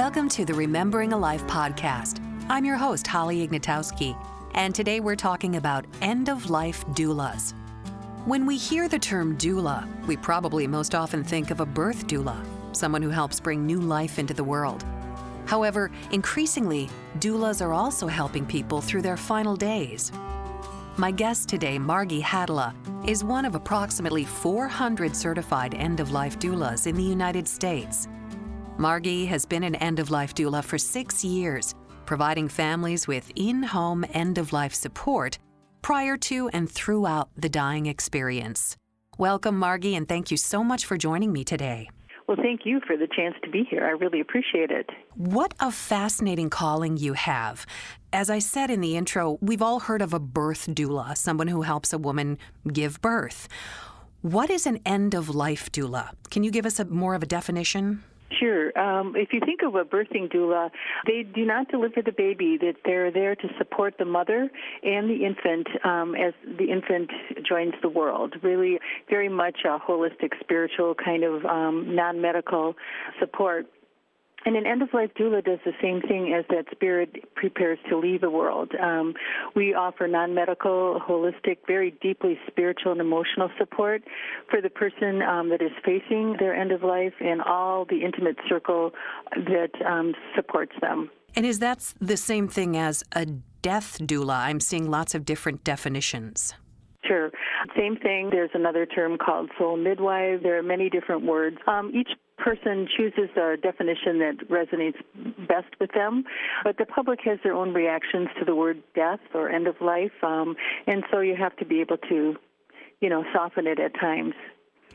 Welcome to the Remembering a Life podcast. I'm your host, Holly Ignatowski, and today we're talking about end-of-life doulas. When we hear the term doula, we probably most often think of a birth doula, someone who helps bring new life into the world. However, increasingly, doulas are also helping people through their final days. My guest today, Marggie Hatala, is one of approximately 400 certified end-of-life doulas in the United States. Marggie has been an end-of-life doula for 6 years, providing families with in-home end-of-life support prior to and throughout the dying experience. Welcome, Marggie, and thank you so much for joining me today. Well, thank you for the chance to be here. I really appreciate it. What a fascinating calling you have. As I said in the intro, we've all heard of a birth doula, someone who helps a woman give birth. What is an end-of-life doula? Can you give us more of a definition? Sure. If you think of a birthing doula, they do not deliver the baby. That they're there to support the mother and the infant as the infant joins the world. Really, very much a holistic, spiritual kind of non-medical support. And an end-of-life doula does the same thing as that spirit prepares to leave the world. We offer non-medical, holistic, very deeply spiritual and emotional support for the person that is facing their end of life and all the intimate circle that supports them. And is that the same thing as a death doula? I'm seeing lots of different definitions. Sure. Same thing. There's another term called soul midwife. There are many different words. Each person chooses a definition that resonates best with them, but the public has their own reactions to the word death or end of life, and so you have to be able to, soften it at times.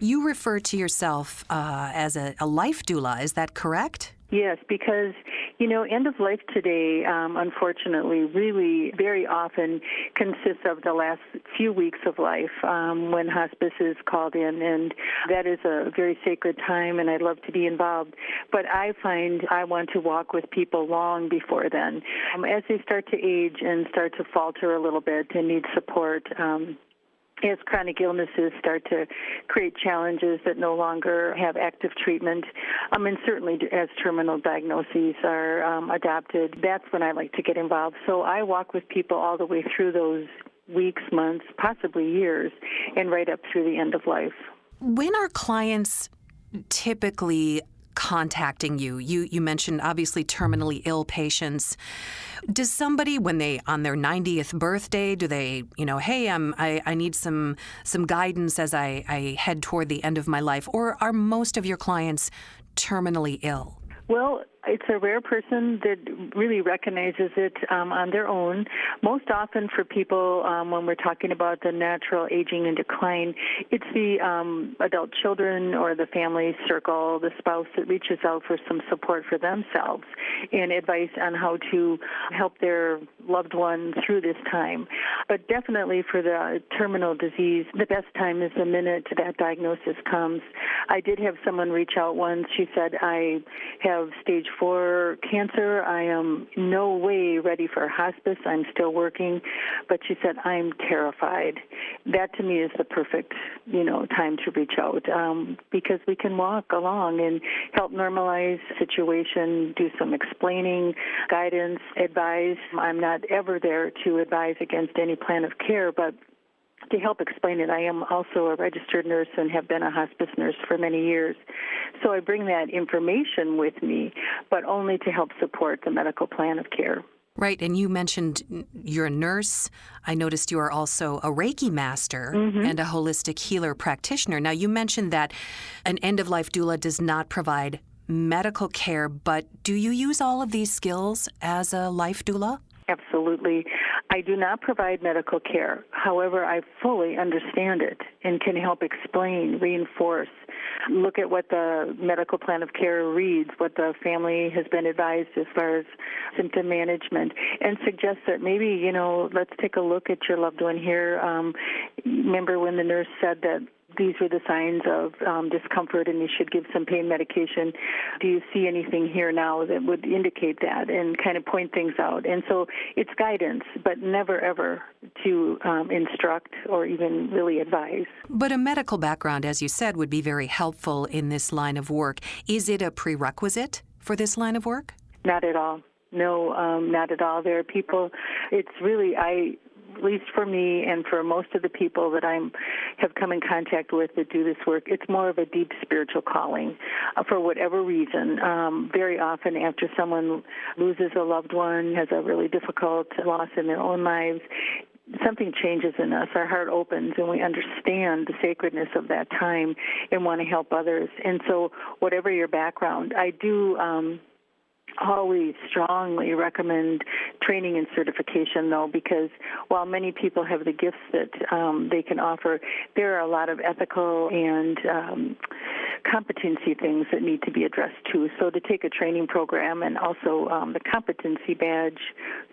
You refer to yourself as a life doula, is that correct? Yes, because, end of life today, unfortunately, really very often consists of the last few weeks of life when hospice is called in, and that is a very sacred time, and I'd love to be involved. But I find I want to walk with people long before then. As they start to age and start to falter a little bit and need support, as chronic illnesses start to create challenges that no longer have active treatment, and certainly as terminal diagnoses are adopted, that's when I like to get involved. So I walk with people all the way through those weeks, months, possibly years, and right up through the end of life. When are clients typically contacting you? You mentioned obviously terminally ill patients. Does somebody, when they on their 90th birthday, do they, hey, I need some guidance as I head toward the end of my life, or are most of your clients terminally ill? Well, it's a rare person that really recognizes it on their own. Most often for people, when we're talking about the natural aging and decline, it's the adult children or the family circle, the spouse that reaches out for some support for themselves and advice on how to help their loved one through this time. But definitely for the terminal disease, the best time is the minute that diagnosis comes. I did have someone reach out once. She said, I have stage 4 cancer. I am no way ready for hospice. I'm still working. But she said, I'm terrified. That to me is the perfect, time to reach out because we can walk along and help normalize the situation, do some explaining, guidance, advise. I'm not ever there to advise against any plan of care, but to help explain it, I am also a registered nurse and have been a hospice nurse for many years. So I bring that information with me, but only to help support the medical plan of care. Right, and you mentioned you're a nurse. I noticed you are also a Reiki master and a holistic healer practitioner. Now, you mentioned that an end-of-life doula does not provide medical care, but do you use all of these skills as a life doula? Absolutely. I do not provide medical care. However, I fully understand it and can help explain, reinforce, look at what the medical plan of care reads, what the family has been advised as far as symptom management, and suggest that maybe, let's take a look at your loved one here. Remember when the nurse said that these were the signs of discomfort and you should give some pain medication. Do you see anything here now that would indicate that and kind of point things out? And so it's guidance, but never ever to instruct or even really advise. But a medical background, as you said, would be very helpful in this line of work. Is it a prerequisite for this line of work? Not at all. No, not at all. There are people, it's really, at least for me and for most of the people that I have come in contact with that do this work, it's more of a deep spiritual calling for whatever reason. Very often after someone loses a loved one, has a really difficult loss in their own lives, something changes in us. Our heart opens and we understand the sacredness of that time and want to help others. And so whatever your background, I do always strongly recommend training and certification, though, because while many people have the gifts that they can offer, there are a lot of ethical and competency things that need to be addressed, too. So to take a training program and also the competency badge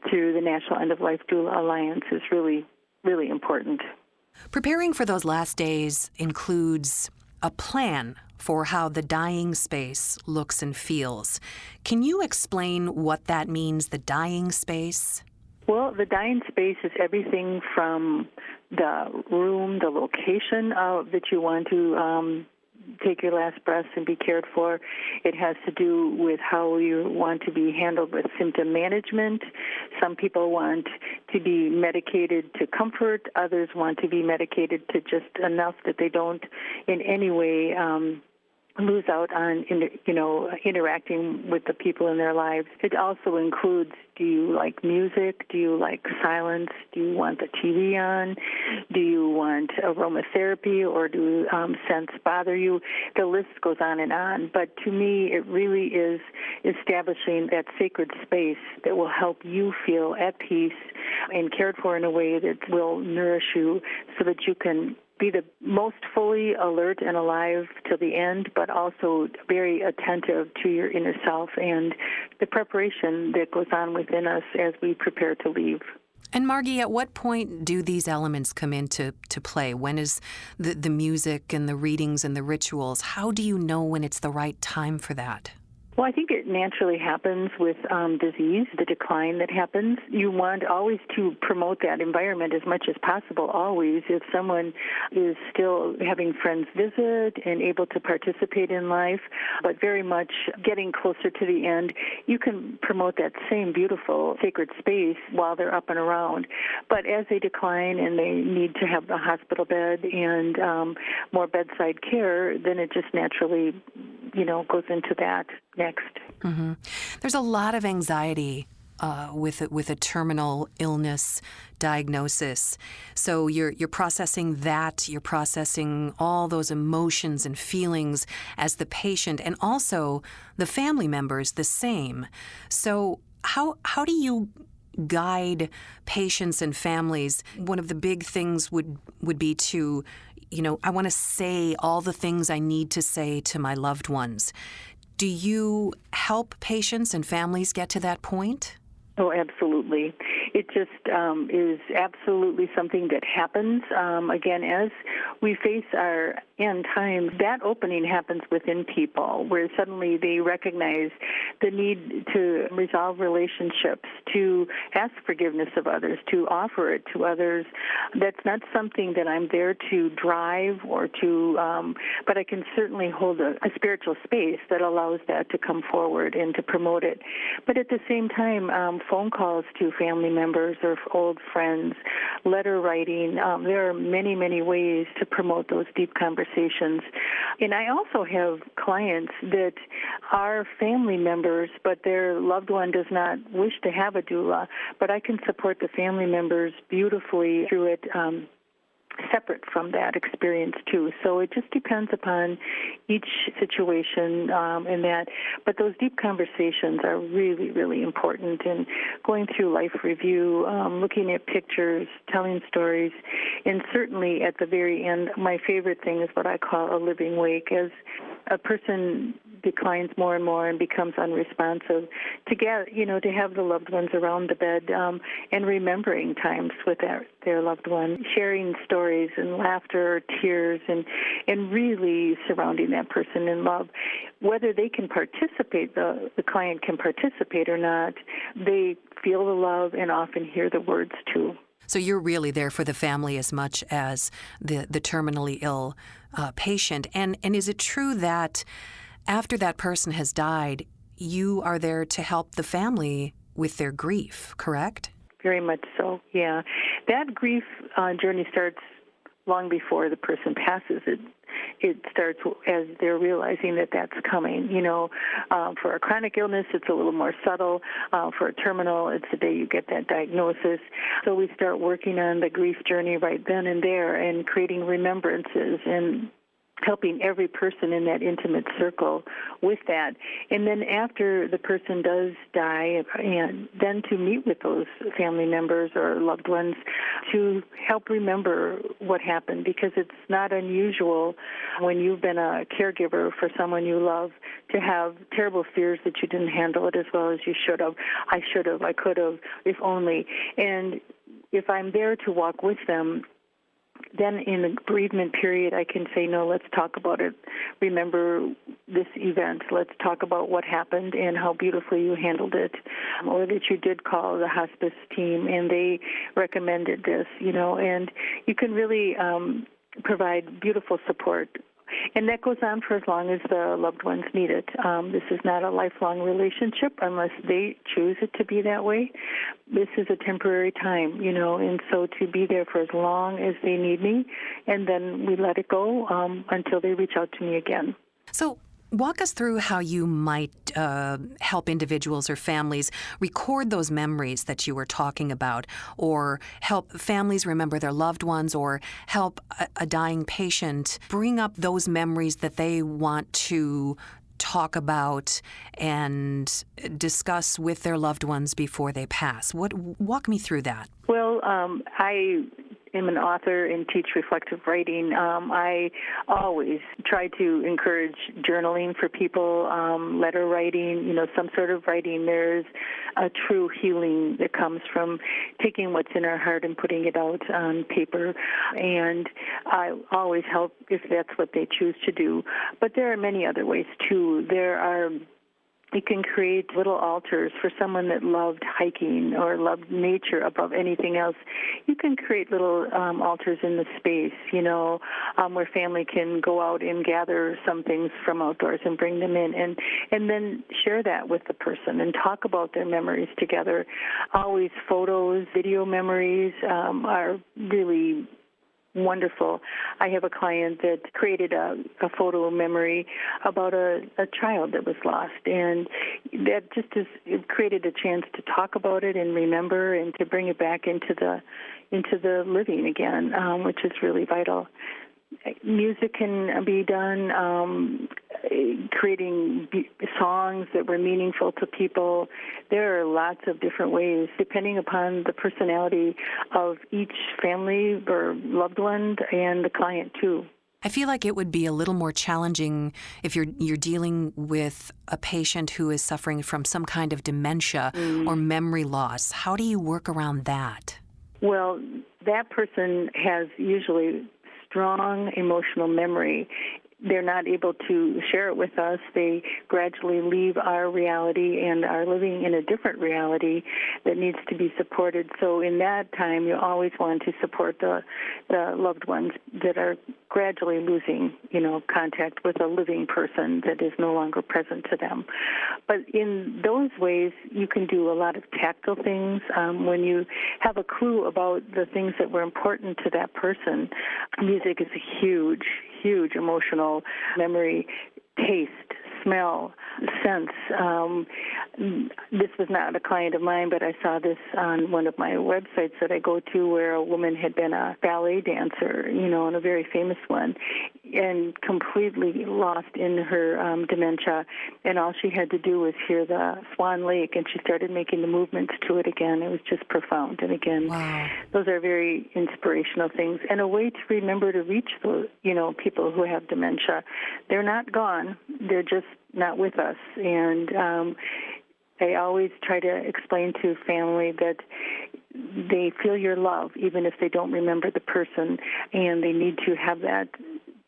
through the National End-of-Life Doula Alliance is really, really important. Preparing for those last days includes a plan for how the dying space looks and feels. Can you explain what that means, the dying space? Well, the dying space is everything from the room, the location that you want to take your last breaths and be cared for. It has to do with how you want to be handled with symptom management. Some people want to be medicated to comfort. Others want to be medicated to just enough that they don't in any way lose out on, interacting with the people in their lives. It also includes, do you like music? Do you like silence? Do you want the TV on? Do you want aromatherapy, or do scents bother you? The list goes on. But to me, it really is establishing that sacred space that will help you feel at peace and cared for in a way that will nourish you so that you can be the most fully alert and alive till the end, but also very attentive to your inner self and the preparation that goes on within us as we prepare to leave. And Marggie, at what point do these elements come into play? When is the music and the readings and the rituals? How do you know when it's the right time for that? Well, I think it naturally happens with disease, the decline that happens. You want always to promote that environment as much as possible, always. If someone is still having friends visit and able to participate in life, but very much getting closer to the end, you can promote that same beautiful sacred space while they're up and around. But as they decline and they need to have the hospital bed and more bedside care, then it just naturally, goes into that next. Mm-hmm. There's a lot of anxiety with a terminal illness diagnosis. So you're processing that, you're processing all those emotions and feelings as the patient, and also the family members the same. So how do you guide patients and families? One of the big things would be to, I want to say all the things I need to say to my loved ones. Do you help patients and families get to that point? Oh, absolutely. It just is absolutely something that happens. Again, as we face our end times, that opening happens within people where suddenly they recognize the need to resolve relationships, to ask forgiveness of others, to offer it to others. That's not something that I'm there to drive or to, but I can certainly hold a spiritual space that allows that to come forward and to promote it. But at the same time, phone calls to family members or old friends, letter writing. There are many, many ways to promote those deep conversations. And I also have clients that are family members, but their loved one does not wish to have a doula, but I can support the family members beautifully through it, separate from that experience too. So it just depends upon each situation in that. But those deep conversations are really, really important. And going through life review, looking at pictures, telling stories, and certainly at the very end, my favorite thing is what I call a living wake. As a person declines more and more and becomes unresponsive, to have the loved ones around the bed and remembering times with their loved one, sharing stories and laughter, tears, and really surrounding that person in love. Whether they can participate, the client can participate or not, they feel the love and often hear the words too. So you're really there for the family as much as the terminally ill patient. And is it true that after that person has died, you are there to help the family with their grief, correct? Very much so, yeah. That grief journey starts long before the person passes. It starts as they're realizing that that's coming. For a chronic illness, it's a little more subtle. For a terminal, it's the day you get that diagnosis. So we start working on the grief journey right then and there and creating remembrances and helping every person in that intimate circle with that. And then after the person does die, and then to meet with those family members or loved ones to help remember what happened, because it's not unusual when you've been a caregiver for someone you love to have terrible fears that you didn't handle it as well as you should have. I should have, I could have, if only. And if I'm there to walk with them, then in the bereavement period, I can say, no, let's talk about it. Remember this event. Let's talk about what happened and how beautifully you handled it, or that you did call the hospice team and they recommended this, and you can really provide beautiful support. And that goes on for as long as the loved ones need it. This is not a lifelong relationship unless they choose it to be that way. This is a temporary time, and so to be there for as long as they need me, and then we let it go until they reach out to me again. So walk us through how you might help individuals or families record those memories that you were talking about, or help families remember their loved ones, or help a dying patient bring up those memories that they want to talk about and discuss with their loved ones before they pass. Walk me through that. Well, I am an author and teach reflective writing. I always try to encourage journaling for people, letter writing, some sort of writing. There's a true healing that comes from taking what's in our heart and putting it out on paper. And I always help if that's what they choose to do. But there are many other ways, too. You can create little altars for someone that loved hiking or loved nature above anything else. You can create little altars in the space, where family can go out and gather some things from outdoors and bring them in, and then share that with the person and talk about their memories together. Always photos, video memories are really wonderful. I have a client that created a photo memory about a child that was lost, and that it created a chance to talk about it and remember and to bring it back into the living again, which is really vital. Music can be done, creating songs that were meaningful to people. There are lots of different ways, depending upon the personality of each family or loved one and the client, too. I feel like it would be a little more challenging if you're dealing with a patient who is suffering from some kind of dementia or memory loss. How do you work around that? Well, that person has usually strong emotional memory. They're not able to share it with us. They gradually leave our reality and are living in a different reality that needs to be supported. So in that time, you always want to support the loved ones that are gradually losing, contact with a living person that is no longer present to them. But in those ways, you can do a lot of tactile things. When you have a clue about the things that were important to that person, music is a huge emotional memory, taste, smell, sense. This was not a client of mine, but I saw this on one of my websites that I go to, where a woman had been a ballet dancer, and a very famous one, and completely lost in her dementia. And all she had to do was hear the Swan Lake, and she started making the movements to it again. It was just profound. And again, wow. Those are very inspirational things, and a way to remember to reach those, people who have dementia. They're not gone. They're just not with us. And I always try to explain to family that they feel your love, even if they don't remember the person, and they need to have that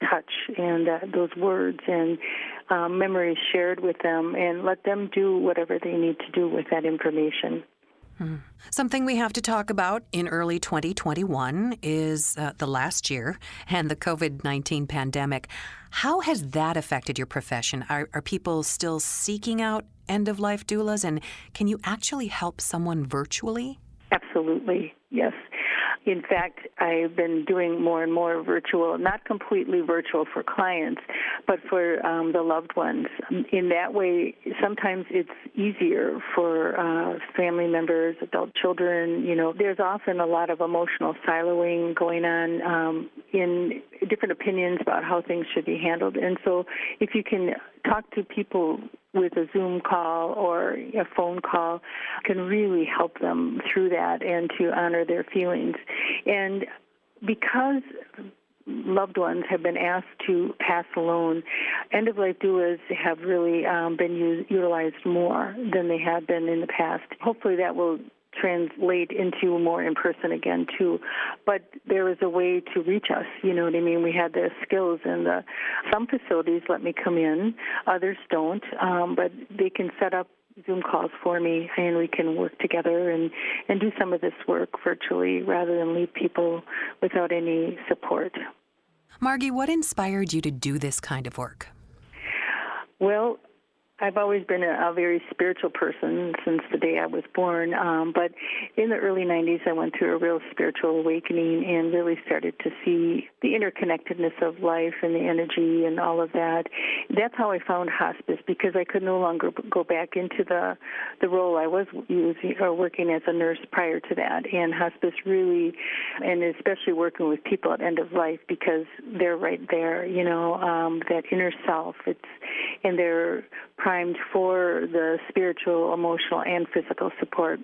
touch and those words and memories shared with them, and let them do whatever they need to do with that information. Something we have to talk about in early 2021 is the last year and the COVID-19 pandemic. How has that affected your profession? Are people still seeking out end-of-life doulas, and can you actually help someone virtually? Absolutely, yes. In fact, I've been doing more and more virtual, not completely virtual for clients, but for the loved ones. In that way, sometimes it's easier for family members, adult children. There's often a lot of emotional siloing going on in different opinions about how things should be handled. And so if you can talk to people with a Zoom call or a phone call, can really help them through that and to honor their feelings. And because loved ones have been asked to pass alone, end-of-life doulas have really been utilized more than they have been in the past. Hopefully that will translate into more in person again too. But there is a way to reach us, you know what I mean? We have the skills, and some facilities let me come in, others don't, but they can set up Zoom calls for me, and we can work together and do some of this work virtually rather than leave people without any support. Marggie, what inspired you to do this kind of work? Well, I've always been a very spiritual person since the day I was born, but in the early 90s I went through a real spiritual awakening and really started to see the interconnectedness of life and the energy and all of that. That's how I found hospice, because I could no longer go back into the role I was using or working as a nurse prior to that. And hospice really, and especially working with people at end of life, because they're right there, that inner self, and they're primed for the spiritual, emotional, and physical support.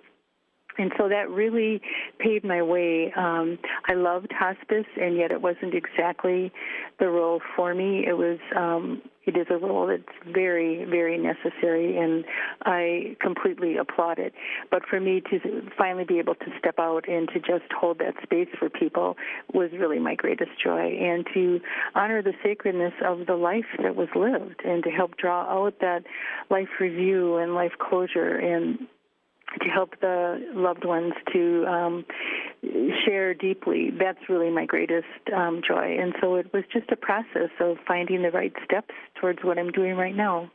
And so that really paved my way. I loved hospice, and yet it wasn't exactly the role for me. It is a role that's very, very necessary, and I completely applaud it. But for me to finally be able to step out and to just hold that space for people was really my greatest joy, and to honor the sacredness of the life that was lived, and to help draw out that life review and life closure, and to help the loved ones to share deeply. That's really my greatest joy. And so it was just a process of finding the right steps towards what I'm doing right now.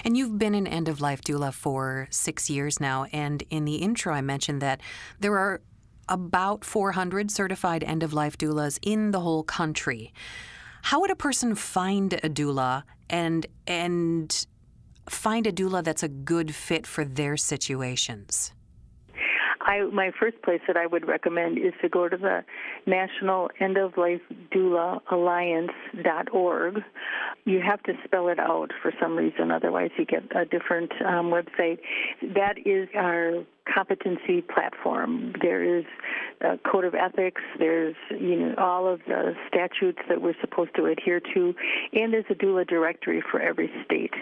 And you've been an end-of-life doula for 6 years now, and in the intro I mentioned that there are about 400 certified end-of-life doulas in the whole country. How would a person find a doula and find a doula that's a good fit for their situations? My first place that I would recommend is to go to the National End of Life Doula Alliance.org. You have to spell it out for some reason, otherwise you get a different website. That is our competency platform. There is a code of ethics. There's all of the statutes that we're supposed to adhere to, and there's a doula directory for every state.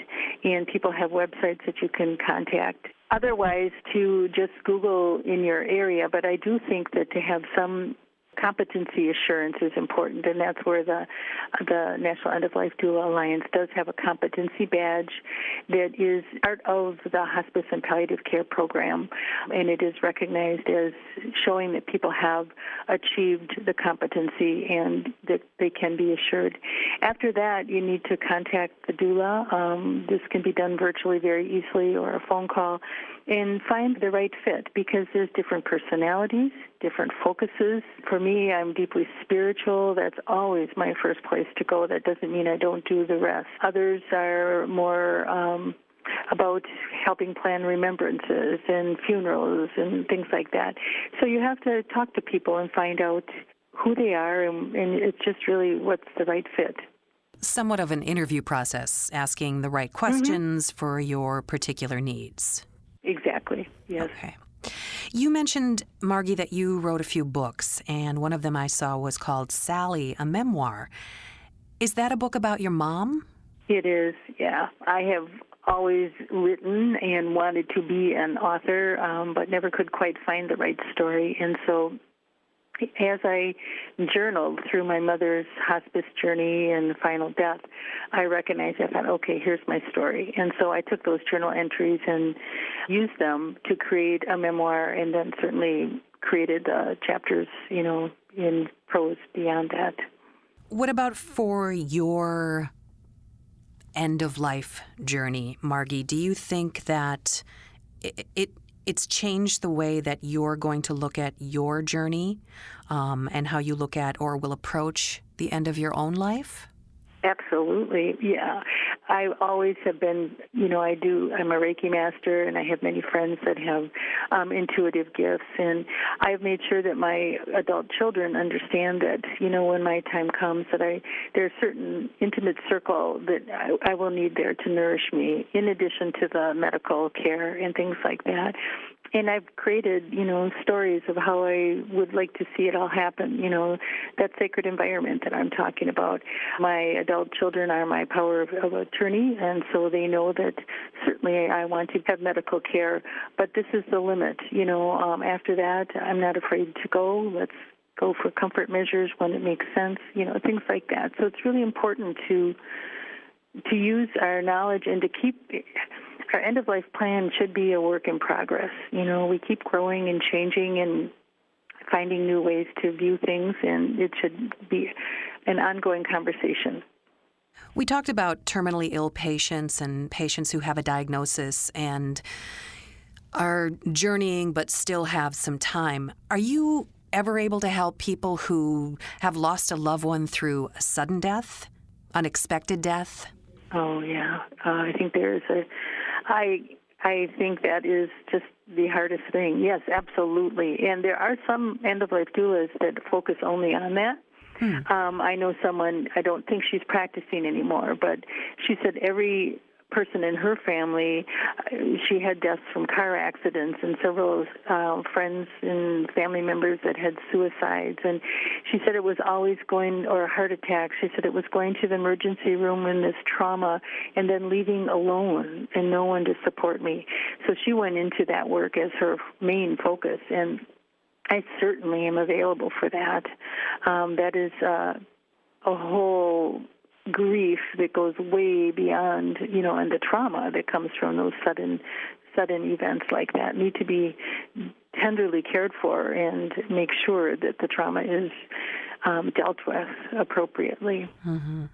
And people have websites that you can contact. Otherwise, to just Google in your area, but I do think that to have some competency assurance is important, and that's where the National End of Life Doula Alliance does have a competency badge that is part of the hospice and palliative care program, and it is recognized as showing that people have achieved the competency and that they can be assured. After that, you need to contact the doula. This can be done virtually very easily, or a phone call, and find the right fit, because there's different personalities, different focuses. For me, I'm deeply spiritual. That's always my first place to go. That doesn't mean I don't do the rest. Others are more about helping plan remembrances and funerals and things like that. So you have to talk to people and find out who they are, and it's just really what's the right fit. Somewhat of an interview process, asking the right questions for your particular needs. Exactly, yes. Okay. You mentioned, Marggie, that you wrote a few books, and one of them I saw was called Sally, a Memoir. Is that a book about your mom? It is, yeah. I have always written and wanted to be an author, but never could quite find the right story. And so as I journaled through my mother's hospice journey and final death, I recognized, I thought, okay, here's my story. And so I took those journal entries and used them to create a memoir, and then certainly created chapters, in prose beyond that. What about for your end-of-life journey, Marggie? Do you think that it's changed the way that you're going to look at your journey and how you look at or will approach the end of your own life? Absolutely, yeah. I always have been, I'm a Reiki master, and I have many friends that have intuitive gifts, and I've made sure that my adult children understand that, when my time comes, that there's a certain intimate circle that I will need there to nourish me, in addition to the medical care and things like that. And I've created, stories of how I would like to see it all happen, that sacred environment that I'm talking about. My adult children are my power of attorney, and so they know that certainly I want to have medical care, but this is the limit. After that, I'm not afraid to go. Let's go for comfort measures when it makes sense, things like that. So it's really important to use our knowledge and to keep... Our end-of-life plan should be a work in progress. We keep growing and changing and finding new ways to view things, and it should be an ongoing conversation. We talked about terminally ill patients and patients who have a diagnosis and are journeying but still have some time. Are you ever able to help people who have lost a loved one through a sudden death, unexpected death? Oh, yeah. I think I think that is just the hardest thing. Yes, absolutely. And there are some end-of-life doulas that focus only on that. I know someone, I don't think she's practicing anymore, but she said every person in her family, she had deaths from car accidents and several friends and family members that had suicides. And she said it was always going, or a heart attack, she said it was going to the emergency room in this trauma and then leaving alone and no one to support me. So she went into that work as her main focus, and I certainly am available for that. That is a whole grief that goes way beyond, and the trauma that comes from those sudden events like that need to be tenderly cared for and make sure that the trauma is dealt with appropriately. Mm-hmm.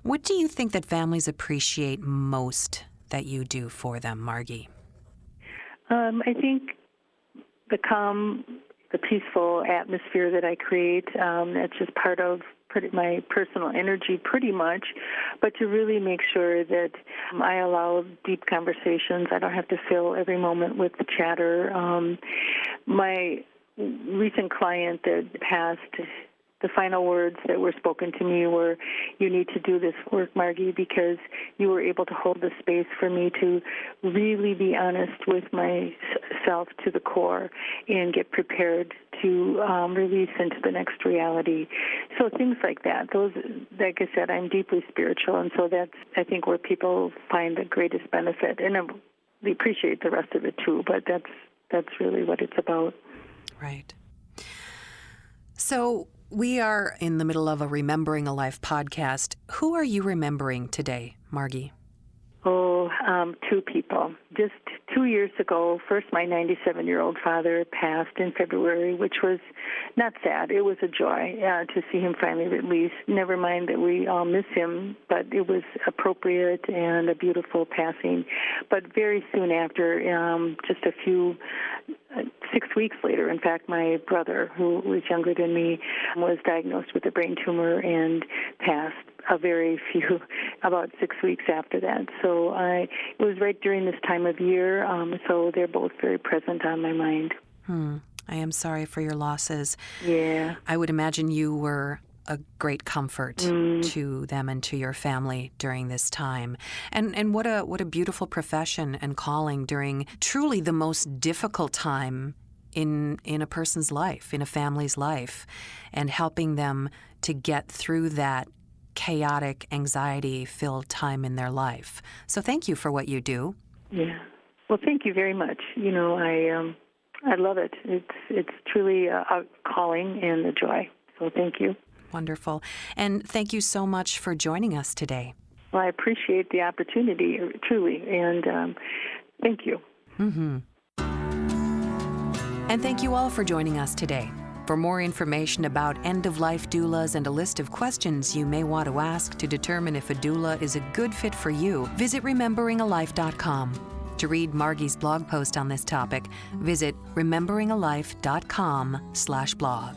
What do you think that families appreciate most that you do for them, Marggie? I think the calm, the peaceful atmosphere that I create, that's just part of my personal energy pretty much, but to really make sure that I allow deep conversations. I don't have to fill every moment with the chatter. My recent client that passed, the final words that were spoken to me were, "You need to do this work, Marggie, because you were able to hold the space for me to really be honest with myself to the core and get prepared to release into the next reality." So things like that. Those, like I said, I'm deeply spiritual, and so that's, I think, where people find the greatest benefit. And they appreciate the rest of it too, but that's really what it's about. Right. So we are in the middle of a Remembering a Life podcast. Who are you remembering today, Marggie? Two people. Just 2 years ago, first my 97-year-old father passed in February, which was not sad. It was a joy to see him finally released. Never mind that we all miss him, but it was appropriate and a beautiful passing. But very soon after, just 6 weeks later, in fact, my brother, who was younger than me, was diagnosed with a brain tumor and passed about 6 weeks after that. So it was right during this time of year, so they're both very present on my mind. I am sorry for your losses. Yeah. I would imagine you were a great comfort to them and to your family during this time. And what a beautiful profession and calling during truly the most difficult time in a person's life, in a family's life, and helping them to get through that chaotic, anxiety-filled time in their life. So thank you for what you do. Yeah. Well, thank you very much. I love it. It's truly a calling and a joy. So thank you. Wonderful. And thank you so much for joining us today. Well, I appreciate the opportunity, truly, and thank you. Mm-hmm. And thank you all for joining us today. For more information about end-of-life doulas and a list of questions you may want to ask to determine if a doula is a good fit for you, visit rememberingalife.com. To read Margie's blog post on this topic, visit rememberingalife.com/blog.